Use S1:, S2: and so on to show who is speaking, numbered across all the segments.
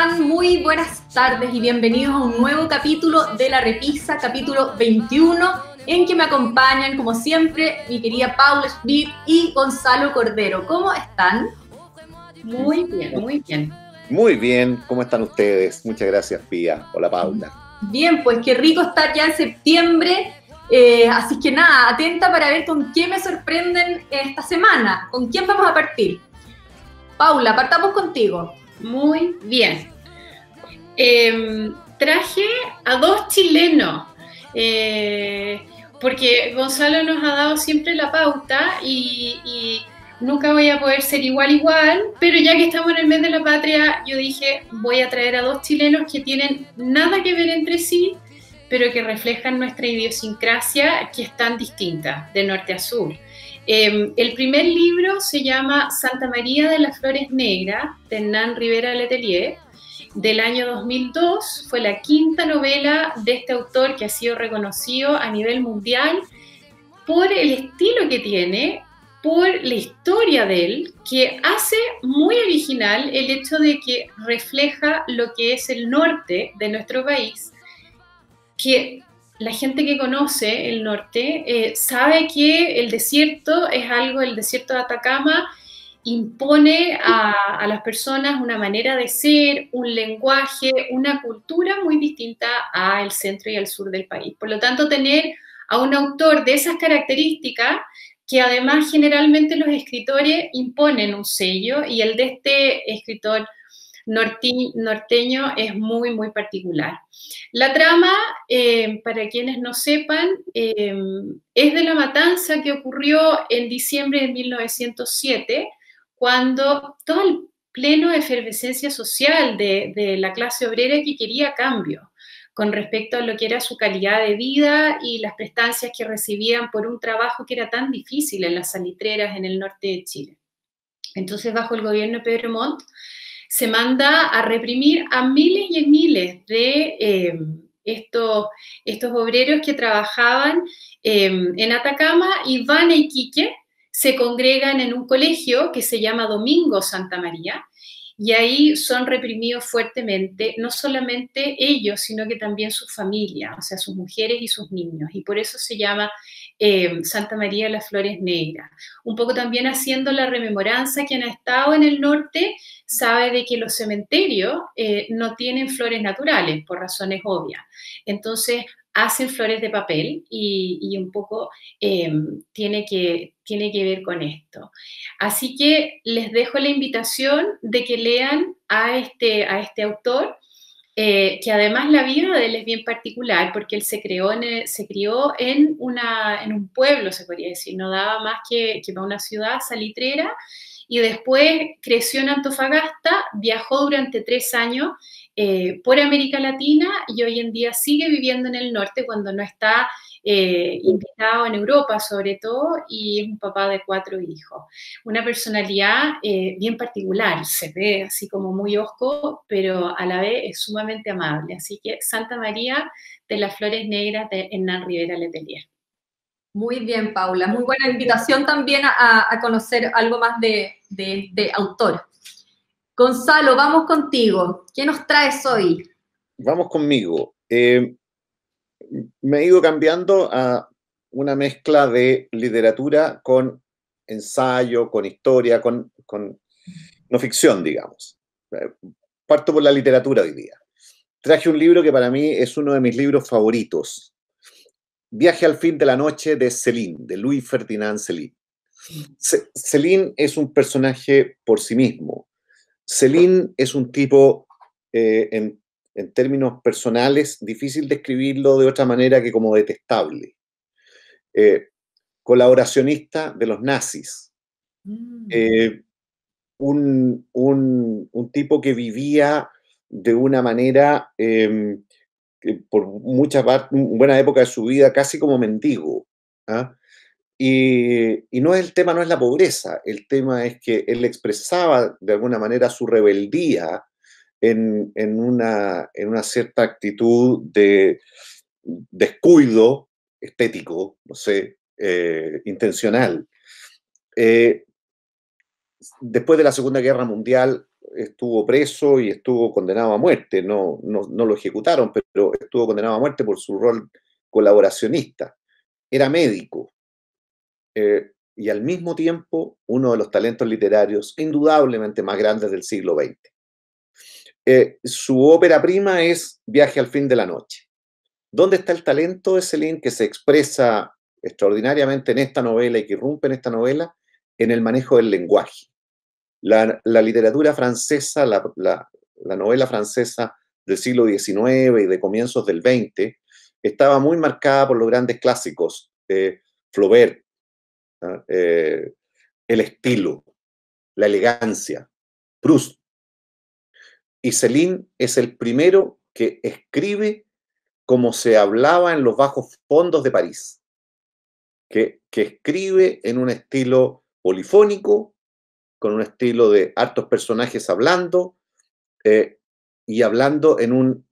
S1: están? Muy buenas tardes y bienvenidos a un nuevo capítulo de La Repisa, capítulo 21, en que me acompañan, como siempre, mi querida Paula Schmidt y Gonzalo Cordero. ¿Cómo están?
S2: Muy bien, muy bien.
S3: Muy bien, ¿cómo están ustedes? Muchas gracias, Pía. Hola, Paula.
S1: Bien, pues qué rico estar ya en septiembre, así que nada, atenta para ver con qué me sorprenden esta semana. ¿Con quién vamos a partir? Paula, partamos contigo.
S2: Muy bien. Traje a dos chilenos, porque Gonzalo nos ha dado siempre la pauta y nunca voy a poder ser igual, pero ya que estamos en el mes de la patria, yo dije, voy a traer a dos chilenos que tienen nada que ver entre sí, pero que reflejan nuestra idiosincrasia, que es tan distinta, de norte a sur. El primer libro se llama Santa María de las Flores Negras, de Hernán Rivera Letelier, del año 2002. Fue la quinta novela de este autor que ha sido reconocido a nivel mundial por el estilo que tiene, por la historia de él, que hace muy original el hecho de que refleja lo que es el norte de nuestro país, que la gente que conoce el norte sabe que el desierto es algo, el desierto de Atacama impone a las personas una manera de ser, un lenguaje, una cultura muy distinta al centro y al sur del país. Por lo tanto, tener a un autor de esas características, que además generalmente los escritores imponen un sello, y el de este escritor norteño es muy, muy particular. La trama, para quienes no sepan, es de la matanza que ocurrió en diciembre de 1907, cuando todo el pleno de efervescencia social de la clase obrera que quería cambio con respecto a lo que era su calidad de vida y las prestancias que recibían por un trabajo que era tan difícil en las salitreras en el norte de Chile. Entonces, bajo el gobierno de Pedro Montt, se manda a reprimir a miles y miles de estos obreros que trabajaban en Atacama, y van a Iquique, se congregan en un colegio que se llama Domingo Santa María, y ahí son reprimidos fuertemente, no solamente ellos, sino que también sus familias, o sea, sus mujeres y sus niños, y por eso se llama Santa María de las Flores Negras. Un poco también haciendo la rememoranza, quien ha estado en el norte sabe de que los cementerios no tienen flores naturales, por razones obvias. Entonces, hacen flores de papel y un poco tiene que ver con esto. Así que les dejo la invitación de que lean a este autor, que además la vida de él es bien particular, porque él se crió en un pueblo, se podría decir, no daba más que para una ciudad salitrera, y después creció en Antofagasta, viajó durante 3 años por América Latina, y hoy en día sigue viviendo en el norte cuando no está invitado en Europa sobre todo, y es un papá de 4 hijos. Una personalidad bien particular, se ve así como muy hosco, pero a la vez es sumamente amable. Así que Santa María de las Flores Negras, de Hernán Rivera Letelier.
S1: Muy bien, Paula. Muy buena invitación también a conocer algo más de autor. Gonzalo, vamos contigo. ¿Qué nos traes hoy?
S3: Vamos conmigo. Me he ido cambiando a una mezcla de literatura con ensayo, con historia, con no ficción, digamos. Parto por la literatura hoy día. Traje un libro que para mí es uno de mis libros favoritos. Viaje al fin de la noche, de Céline, de Louis Ferdinand Céline. Céline es un personaje por sí mismo. Céline es un tipo, en términos personales, difícil describirlo de otra manera que como detestable. Colaboracionista de los nazis. Un tipo que vivía de una manera, por buena época de su vida, casi como mendigo. ¿Ah? Y no es el tema, no es la pobreza, el tema es que él expresaba de alguna manera su rebeldía en una cierta actitud de descuido estético, no sé, intencional. Después de la Segunda Guerra Mundial, estuvo preso y estuvo condenado a muerte. No lo ejecutaron, pero estuvo condenado a muerte por su rol colaboracionista. Era médico. Y al mismo tiempo uno de los talentos literarios indudablemente más grandes del siglo XX. Su ópera prima es Viaje al fin de la noche. ¿Dónde está el talento de Céline que se expresa extraordinariamente en esta novela y que irrumpe en esta novela? En el manejo del lenguaje. La literatura francesa, la novela francesa del siglo XIX y de comienzos del XX, estaba muy marcada por los grandes clásicos, Flaubert, el estilo, la elegancia, Proust. Y Céline es el primero que escribe como se hablaba en los bajos fondos de París, que escribe en un estilo polifónico, con un estilo de hartos personajes hablando, y hablando en un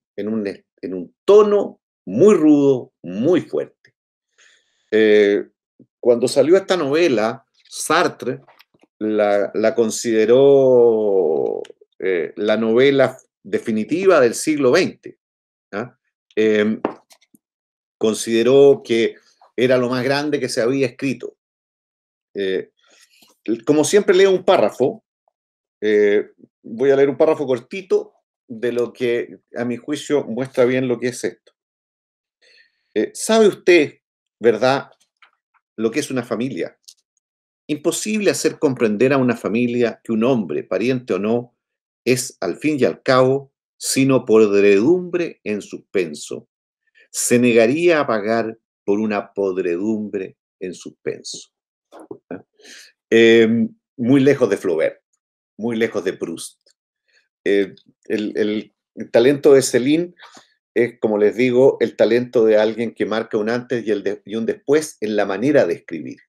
S3: tono muy rudo, muy fuerte. Cuando salió esta novela, Sartre la consideró la novela definitiva del siglo XX. ¿Ah? Consideró que era lo más grande que se había escrito. Como siempre leo un párrafo, voy a leer un párrafo cortito de lo que a mi juicio muestra bien lo que es esto. ¿Sabe usted, verdad, lo que es una familia? Imposible hacer comprender a una familia que un hombre, pariente o no, es al fin y al cabo sino podredumbre en suspenso. Se negaría a pagar por una podredumbre en suspenso. Muy lejos de Flaubert, muy lejos de Proust. El talento de Céline es, como les digo, el talento de alguien que marca un antes y un después en la manera de escribir.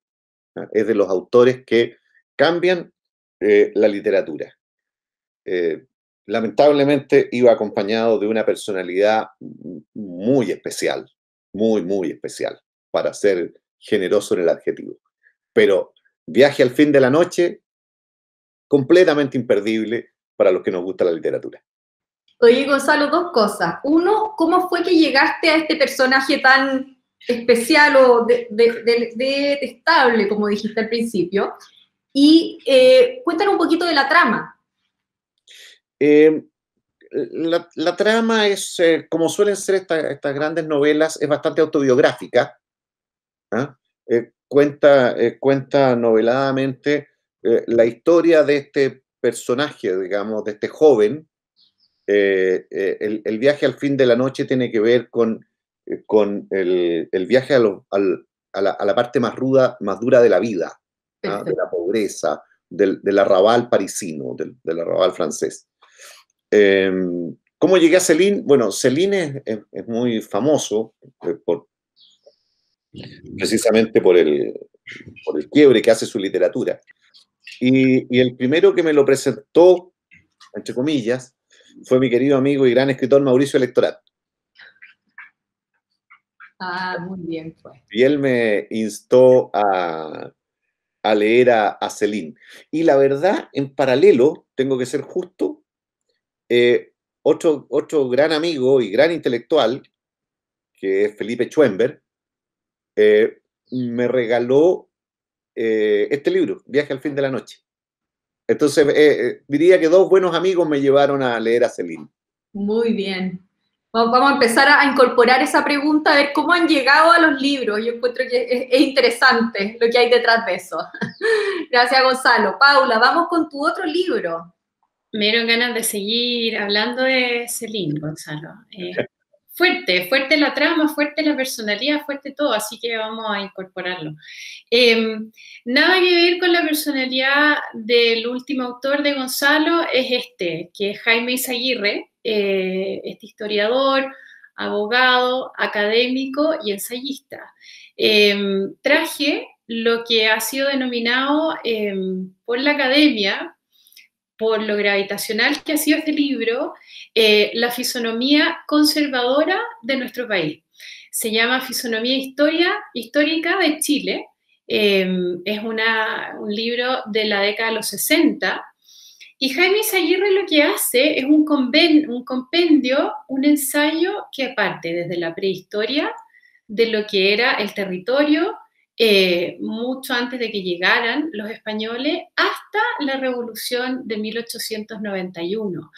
S3: Es de los autores que cambian la literatura. Lamentablemente iba acompañado de una personalidad muy especial, muy especial, para ser generoso en el adjetivo. Pero Viaje al fin de la noche, completamente imperdible para los que nos gusta la literatura.
S1: Oye, Gonzalo, dos cosas. Uno, ¿cómo fue que llegaste a este personaje tan especial o detestable, como dijiste al principio? Y cuéntanos un poquito de la trama.
S3: La trama es, como suelen ser estas grandes novelas, es bastante autobiográfica. ¿Ah? Cuenta noveladamente la historia de este personaje, digamos, de este joven. El viaje al fin de la noche tiene que ver con el viaje a la parte más dura de la vida, ¿ah? De la pobreza, del arrabal parisino, del arrabal francés. ¿Cómo llegué a Céline? Bueno, Céline es muy famoso precisamente por el quiebre que hace su literatura. Y el primero que me lo presentó, entre comillas, fue mi querido amigo y gran escritor Mauricio Electorat.
S1: Ah, muy bien, pues.
S3: Y él me instó a leer a Céline. Y la verdad, en paralelo, tengo que ser justo, otro gran amigo y gran intelectual, que es Felipe Schwember, me regaló este libro, Viaje al fin de la noche. Entonces, diría que dos buenos amigos me llevaron a leer a Céline.
S1: Muy bien. Vamos a empezar a incorporar esa pregunta, a ver cómo han llegado a los libros. Yo encuentro que es interesante lo que hay detrás de eso. Gracias, Gonzalo. Paula, vamos con tu otro libro.
S2: Me dieron ganas de seguir hablando de Céline, Gonzalo. Fuerte la trama, fuerte la personalidad, fuerte todo, así que vamos a incorporarlo. Nada que ver con la personalidad del último autor de Gonzalo, es que es Jaime Izaguirre, este historiador, abogado, académico y ensayista. Traje lo que ha sido denominado por la academia, por lo gravitacional que ha sido este libro, la fisonomía conservadora de nuestro país. Se llama Fisonomía Histórica de Chile. Es un libro de la década de los 60 Y Jaime Izaguirre lo que hace es un compendio, un ensayo que parte desde la prehistoria de lo que era el territorio, mucho antes de que llegaran los españoles, hasta la Revolución de 1891.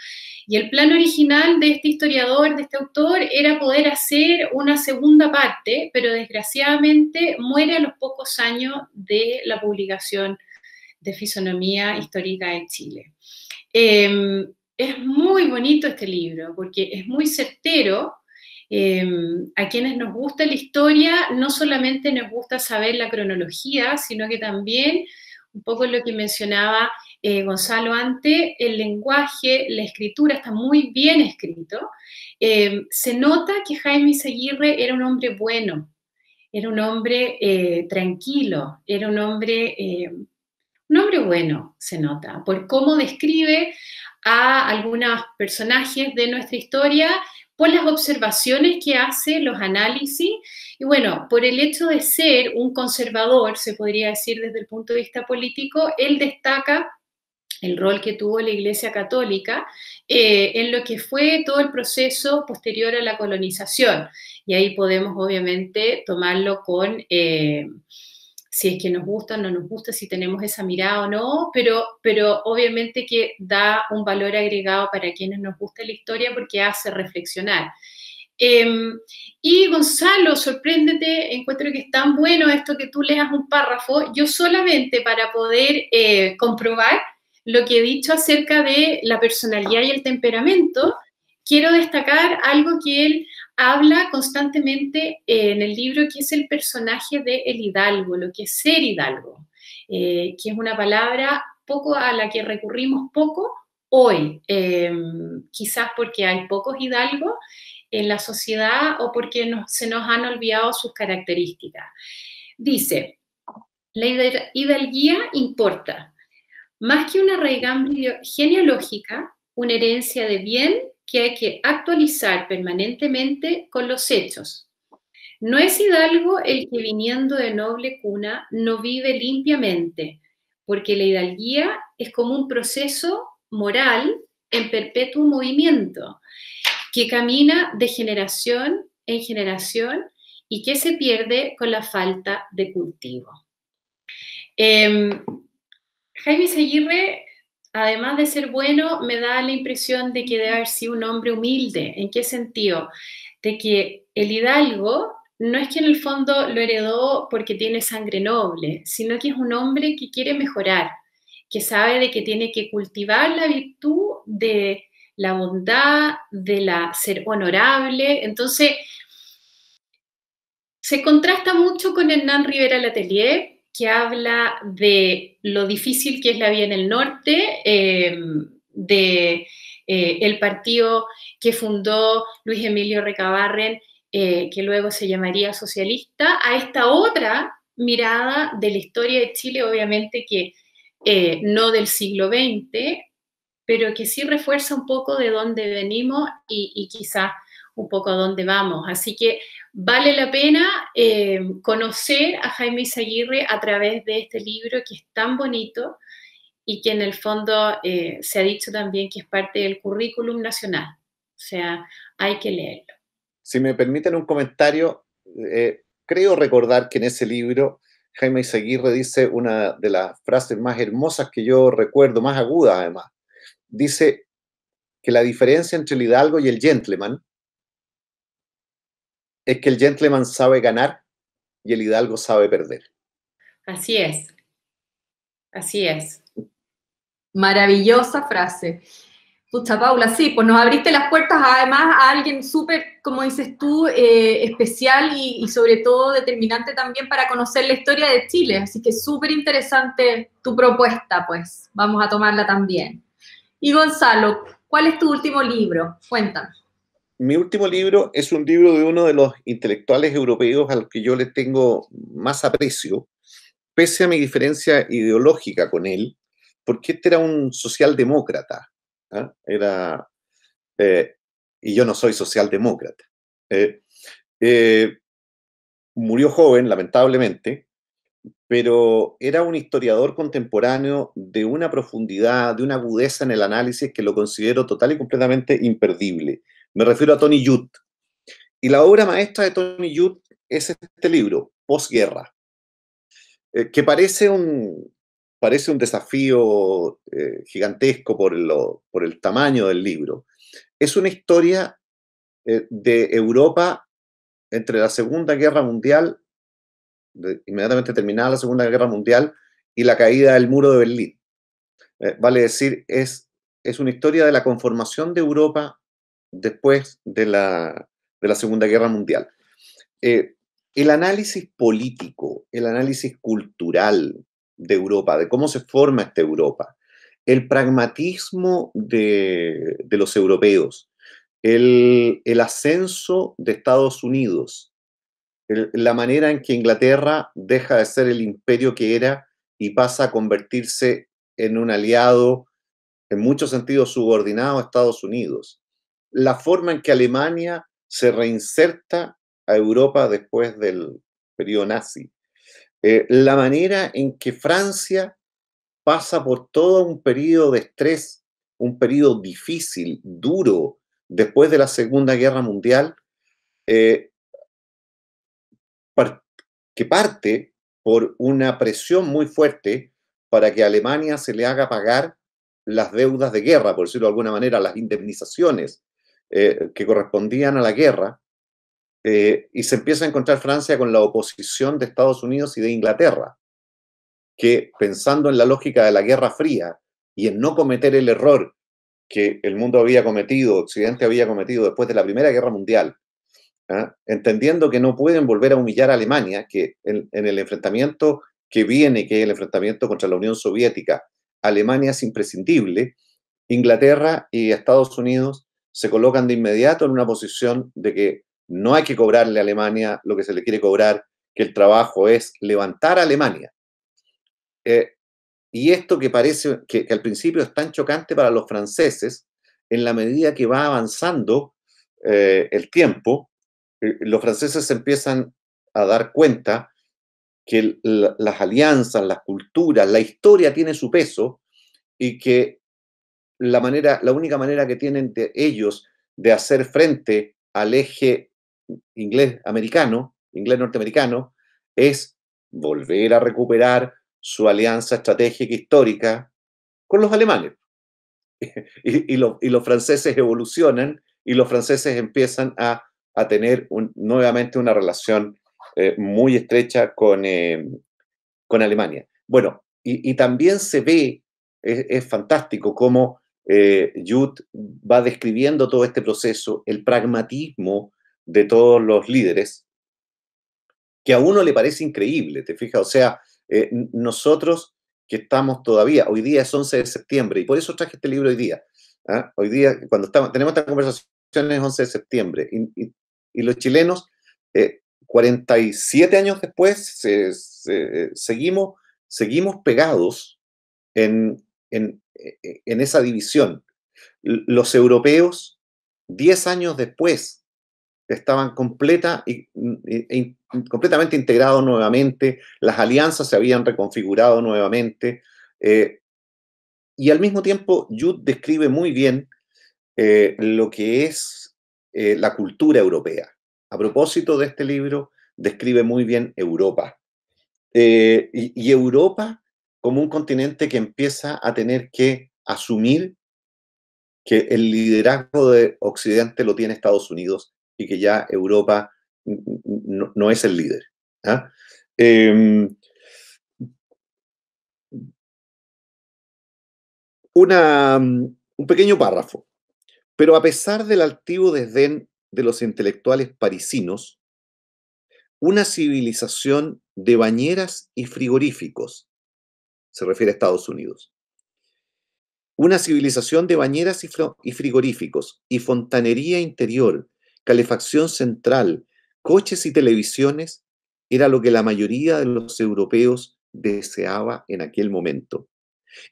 S2: Y el plan original de este historiador, de este autor, era poder hacer una segunda parte, pero desgraciadamente muere a los pocos años de la publicación de Fisonomía Histórica de Chile. Es muy bonito este libro, porque es muy certero. A quienes nos gusta la historia, no solamente nos gusta saber la cronología, sino que también, un poco lo que mencionaba Gonzalo antes, el lenguaje, la escritura está muy bien escrito. Se nota que Jaime Izaguirre era un hombre bueno, era un hombre tranquilo, era un hombre bueno, se nota, por cómo describe a algunos personajes de nuestra historia, por las observaciones que hace, los análisis, y bueno, por el hecho de ser un conservador, se podría decir desde el punto de vista político, él destaca el rol que tuvo la Iglesia Católica en lo que fue todo el proceso posterior a la colonización. Y ahí podemos obviamente tomarlo con si es que nos gusta o no nos gusta, si tenemos esa mirada o no, pero obviamente que da un valor agregado para quienes nos gusta la historia porque hace reflexionar. Y Gonzalo, sorpréndete, encuentro que es tan bueno esto que tú leas un párrafo. Yo solamente para poder comprobar lo que he dicho acerca de la personalidad y el temperamento, quiero destacar algo que él habla constantemente en el libro, que es el personaje de el hidalgo, lo que es ser hidalgo, que es una palabra poco a la que recurrimos poco hoy, quizás porque hay pocos hidalgos en la sociedad o porque se nos han olvidado sus características. Dice, la hidalguía importa, más que una raigambre genealógica, una herencia de bien que hay que actualizar permanentemente con los hechos. No es hidalgo el que viniendo de noble cuna no vive limpiamente, porque la hidalguía es como un proceso moral en perpetuo movimiento, que camina de generación en generación y que se pierde con la falta de cultivo. Jaime Izaguirre, además de ser bueno, me da la impresión de que debe haber sido un hombre humilde. ¿En qué sentido? De que el hidalgo no es que en el fondo lo heredó porque tiene sangre noble, sino que es un hombre que quiere mejorar, que sabe de que tiene que cultivar la virtud de la bondad, de la ser honorable. Entonces, se contrasta mucho con Hernán Rivera Letelier, que habla de lo difícil que es la vida en el norte, el partido que fundó Luis Emilio Recabarren, que luego se llamaría socialista, a esta otra mirada de la historia de Chile, obviamente que no del siglo XX, pero que sí refuerza un poco de dónde venimos y quizás un poco a dónde vamos. Así que vale la pena conocer a Jaime Izaguirre a través de este libro que es tan bonito y que en el fondo se ha dicho también que es parte del currículum nacional. O sea, hay que leerlo.
S3: Si me permiten un comentario, creo recordar que en ese libro Jaime Izaguirre dice una de las frases más hermosas que yo recuerdo, más agudas además. Dice que la diferencia entre el hidalgo y el gentleman es que el gentleman sabe ganar y el hidalgo sabe perder.
S2: Así es. Así es.
S1: Maravillosa frase. Pucha, Paula, sí, pues nos abriste las puertas además a alguien súper, como dices tú, especial y sobre todo determinante también para conocer la historia de Chile. Así que súper interesante tu propuesta, pues vamos a tomarla también. Y Gonzalo, ¿cuál es tu último libro? Cuéntanos.
S3: Mi último libro es un libro de uno de los intelectuales europeos a los que yo le tengo más aprecio, pese a mi diferencia ideológica con él, porque este era un socialdemócrata. Y yo no soy socialdemócrata. Murió joven, lamentablemente, pero era un historiador contemporáneo de una profundidad, de una agudeza en el análisis que lo considero total y completamente imperdible. Me refiero a Tony Judt. Y la obra maestra de Tony Judt es este libro, Posguerra, que parece un desafío gigantesco por el tamaño del libro. Es una historia de Europa entre la Segunda Guerra Mundial, inmediatamente terminada la Segunda Guerra Mundial, y la caída del muro de Berlín. Vale decir, es una historia de la conformación de Europa después de la Segunda Guerra Mundial. El análisis político, el análisis cultural de Europa, de cómo se forma esta Europa, el pragmatismo de los europeos, el ascenso de Estados Unidos, la manera en que Inglaterra deja de ser el imperio que era y pasa a convertirse en un aliado, en muchos sentidos subordinado a Estados Unidos, la forma en que Alemania se reinserta a Europa después del periodo nazi, la manera en que Francia pasa por todo un periodo de estrés, un periodo difícil, duro, después de la Segunda Guerra Mundial, eh, que parte por una presión muy fuerte para que a Alemania se le haga pagar las deudas de guerra, por decirlo de alguna manera, las indemnizaciones que correspondían a la guerra, y se empieza a encontrar Francia con la oposición de Estados Unidos y de Inglaterra, que pensando en la lógica de la Guerra Fría y en no cometer el error que el mundo había cometido, Occidente había cometido después de la Primera Guerra Mundial, entendiendo que no pueden volver a humillar a Alemania, que en el enfrentamiento que viene, que es el enfrentamiento contra la Unión Soviética, Alemania es imprescindible, Inglaterra y Estados Unidos se colocan de inmediato en una posición de que no hay que cobrarle a Alemania lo que se le quiere cobrar, que el trabajo es levantar a Alemania. Y esto que parece que al principio es tan chocante para los franceses, en la medida que va avanzando el tiempo, los franceses se empiezan a dar cuenta que las alianzas, las culturas, la historia tiene su peso y que la única manera que tienen de ellos de hacer frente al eje inglés-americano, inglés-norteamericano, es volver a recuperar su alianza estratégica histórica con los alemanes. Y los franceses evolucionan y los franceses empiezan a tener nuevamente una relación muy estrecha con Alemania. Bueno, y también se ve, es fantástico cómo Judd va describiendo todo este proceso, el pragmatismo de todos los líderes, que a uno le parece increíble, ¿te fijas? O sea, nosotros que estamos todavía, hoy día es 11 de septiembre, y por eso traje este libro hoy día. Hoy día, cuando tenemos esta conversación, es 11 de septiembre, y los chilenos, 47 años después, seguimos pegados en esa división. Los europeos, 10 años después, estaban completamente integrados nuevamente, las alianzas se habían reconfigurado nuevamente, y al mismo tiempo Judd describe muy bien lo que es la cultura europea. A propósito de este libro, describe muy bien Europa. Y Europa como un continente que empieza a tener que asumir que el liderazgo de Occidente lo tiene Estados Unidos y que ya Europa no es el líder. Un pequeño párrafo. Pero a pesar del altivo desdén de los intelectuales parisinos, una civilización de bañeras y frigoríficos, se refiere a Estados Unidos, una civilización de bañeras y frigoríficos y fontanería interior, calefacción central, coches y televisiones, era lo que la mayoría de los europeos deseaba en aquel momento.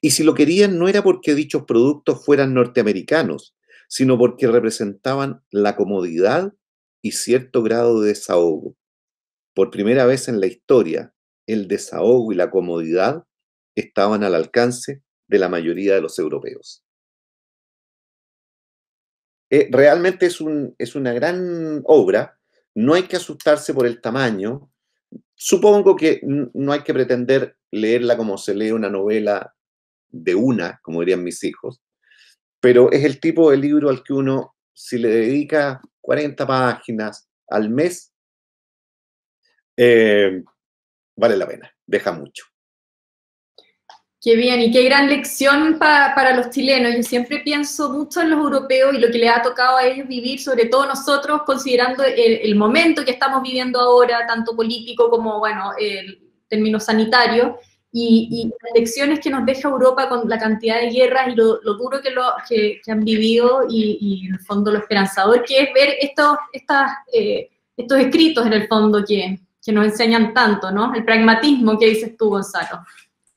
S3: Y si lo querían no era porque dichos productos fueran norteamericanos, sino porque representaban la comodidad y cierto grado de desahogo. Por primera vez en la historia, el desahogo y la comodidad estaban al alcance de la mayoría de los europeos. Realmente es una gran obra, no hay que asustarse por el tamaño. Supongo que no hay que pretender leerla como se lee una novela de una, como dirían mis hijos, pero es el tipo de libro al que uno, si le dedica 40 páginas al mes, vale la pena, deja mucho.
S1: Qué bien, y qué gran lección para los chilenos. Yo siempre pienso mucho en los europeos y lo que les ha tocado a ellos vivir, sobre todo nosotros, considerando el momento que estamos viviendo ahora, tanto político como, bueno, el término sanitario, y las lecciones que nos deja Europa con la cantidad de guerras y lo duro que han vivido y en el fondo lo esperanzador que es ver estos escritos en el fondo que nos enseñan tanto, ¿no? El pragmatismo que dices tú, Gonzalo.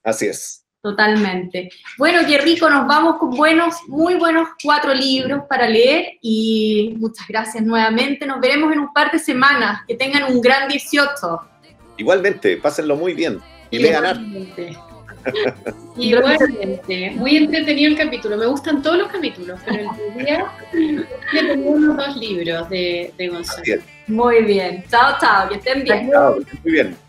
S3: Así es.
S1: Totalmente. Bueno, qué rico, nos vamos con muy buenos 4 libros para leer y muchas gracias nuevamente. Nos veremos en un par de semanas. Que tengan un gran 18.
S3: Igualmente, pásenlo muy bien y lean harto.
S2: Igualmente, muy entretenido el capítulo. Me gustan todos los capítulos, pero el día tenemos 2 libros de Gonzalo.
S1: Muy bien. Chao, chao, que estén bien.
S3: Chao, que estén muy bien.